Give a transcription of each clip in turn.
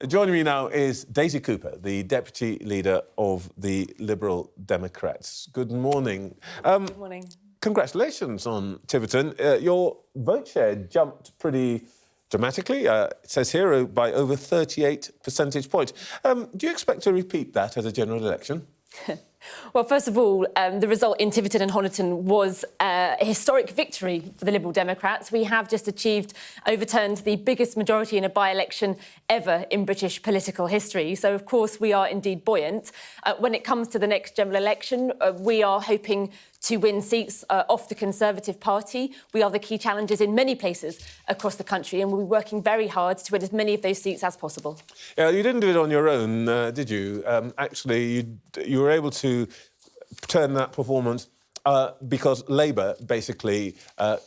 Joining me now is Daisy Cooper, the Deputy Leader of the Liberal Democrats. Good morning. Good morning. Congratulations on Tiverton. Your vote share jumped pretty dramatically. It says here by over 38 percentage points. Do you expect to repeat that as a general election? Well, first of all, the result in Tiverton and Honiton was a historic victory for the Liberal Democrats. We have just overturned the biggest majority in a by-election ever in British political history. So, of course, we are indeed buoyant. When it comes to the next general election, we are hoping to win seats off the Conservative Party. We are the key challengers in many places across the country, and we'll be working very hard to win as many of those seats as possible. Yeah, you didn't do it on your own, did you? Actually, you were able to turn that performance because Labour basically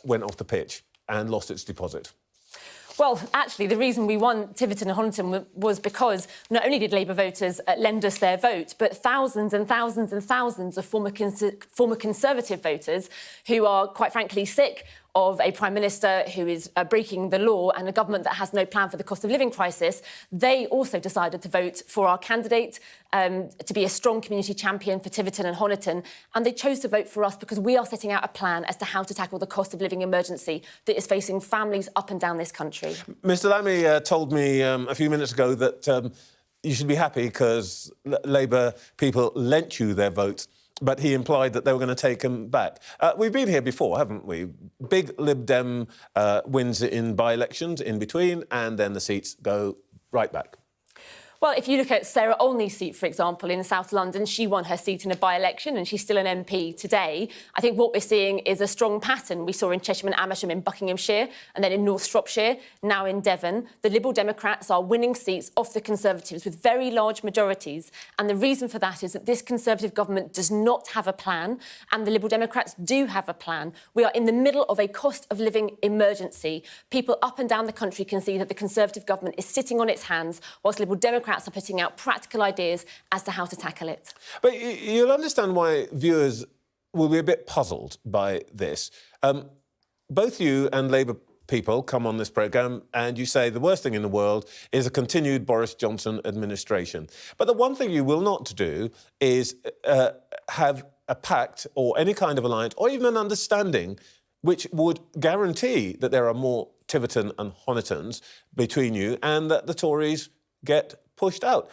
went off the pitch and lost its deposit. Well, actually, the reason we won Tiverton and Honiton was because not only did Labour voters lend us their vote, but thousands and thousands and thousands of former Conservative voters who are, quite frankly, sick of a Prime Minister who is breaking the law and a government that has no plan for the cost of living crisis. They also decided to vote for our candidate to be a strong community champion for Tiverton and Honiton, and they chose to vote for us because we are setting out a plan as to how to tackle the cost of living emergency that is facing families up and down this country. Mr Lammy told me a few minutes ago that you should be happy because Labour people lent you their votes, but he implied that they were going to take them back. We've been here before, haven't we? Big Lib Dem wins in by-elections in between, and then the seats go right back. Well, if you look at Sarah Olney's seat, for example, in South London, she won her seat in a by-election and she's still an MP today. I think what we're seeing is a strong pattern. We saw in Chesham and Amersham in Buckinghamshire and then in North Shropshire, now in Devon. The Liberal Democrats are winning seats off the Conservatives with very large majorities. And the reason for that is that this Conservative government does not have a plan and the Liberal Democrats do have a plan. We are in the middle of a cost of living emergency. People up and down the country can see that the Conservative government is sitting on its hands whilst Liberal Democrats are putting out practical ideas as to how to tackle it. But you'll understand why viewers will be a bit puzzled by this. Both you and Labour people come on this programme and you say the worst thing in the world is a continued Boris Johnson administration. But the one thing you will not do is have a pact or any kind of alliance or even an understanding which would guarantee that there are more Tiverton and Honitons between you and that the Tories get pushed out.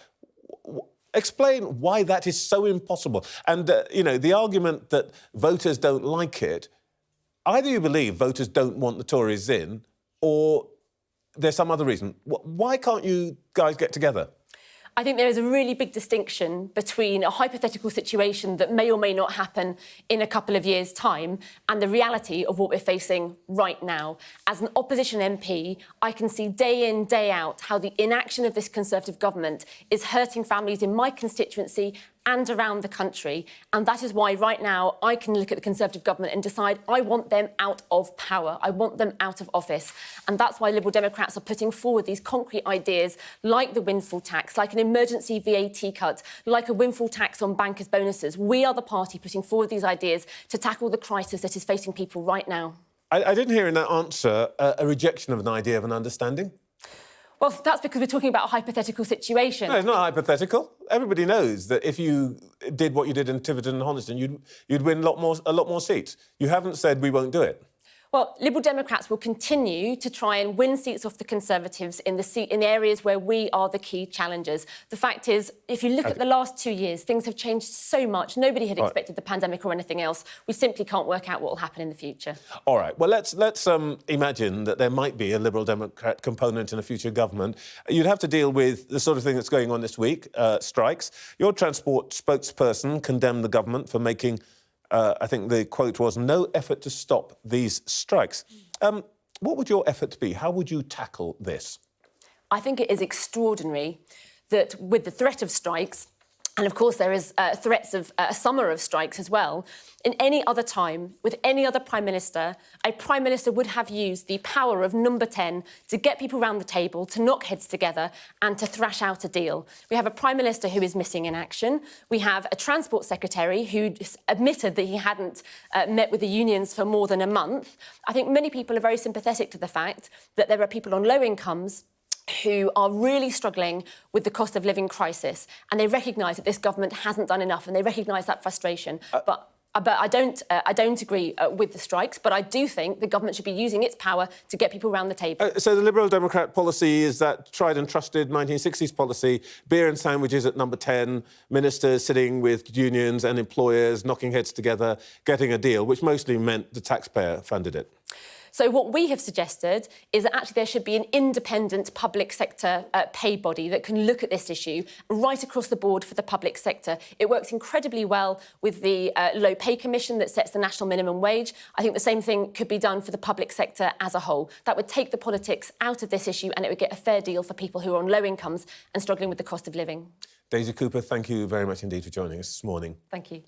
Explain why that is so impossible. And, you know, the argument that voters don't like it, either you believe voters don't want the Tories in or there's some other reason. Why can't you guys get together? I think there is a really big distinction between a hypothetical situation that may or may not happen in a couple of years' time and the reality of what we're facing right now. As an opposition MP, I can see day in, day out how the inaction of this Conservative government is hurting families in my constituency and around the country. And that is why right now I can look at the Conservative government and decide I want them out of power. I want them out of office. And that's why Liberal Democrats are putting forward these concrete ideas like the windfall tax, like an emergency VAT cut, like a windfall tax on bankers' bonuses. We are the party putting forward these ideas to tackle the crisis that is facing people right now. I didn't hear in that answer a rejection of an idea of an understanding. Well, that's because we're talking about a hypothetical situation. No, it's not hypothetical. Everybody knows that if you did what you did in Tiverton and Honiton, you'd win a lot more seats. You haven't said we won't do it. Well, Liberal Democrats will continue to try and win seats off the Conservatives in the areas where we are the key challengers. The fact is, if you look at the last 2 years, things have changed so much. Nobody had expected the pandemic or anything else. We simply can't work out what will happen in the future. All right. Well, let's imagine that there might be a Liberal Democrat component in a future government. You'd have to deal with the sort of thing that's going on this week, strikes. Your transport spokesperson condemned the government for making I think the quote was, no effort to stop these strikes. What would your effort be? How would you tackle this? I think it is extraordinary that with the threat of strikes, and of course there is threats of a summer of strikes as well, in any other time, with any other Prime Minister, a Prime Minister would have used the power of number 10 to get people round the table, to knock heads together and to thrash out a deal. We have a Prime Minister who is missing in action. We have a Transport Secretary who admitted that he hadn't met with the unions for more than a month. I think many people are very sympathetic to the fact that there are people on low incomes who are really struggling with the cost of living crisis, and they recognise that this government hasn't done enough, and they recognise that frustration. But I don't agree with the strikes, but I do think the government should be using its power to get people around the table. So the Liberal Democrat policy is that tried and trusted 1960s policy, beer and sandwiches at number 10, ministers sitting with unions and employers, knocking heads together, getting a deal, which mostly meant the taxpayer funded it. So what we have suggested is that actually there should be an independent public sector pay body that can look at this issue right across the board for the public sector. It works incredibly well with the Low Pay Commission that sets the national minimum wage. I think the same thing could be done for the public sector as a whole. That would take the politics out of this issue, and it would get a fair deal for people who are on low incomes and struggling with the cost of living. Daisy Cooper, thank you very much indeed for joining us this morning. Thank you.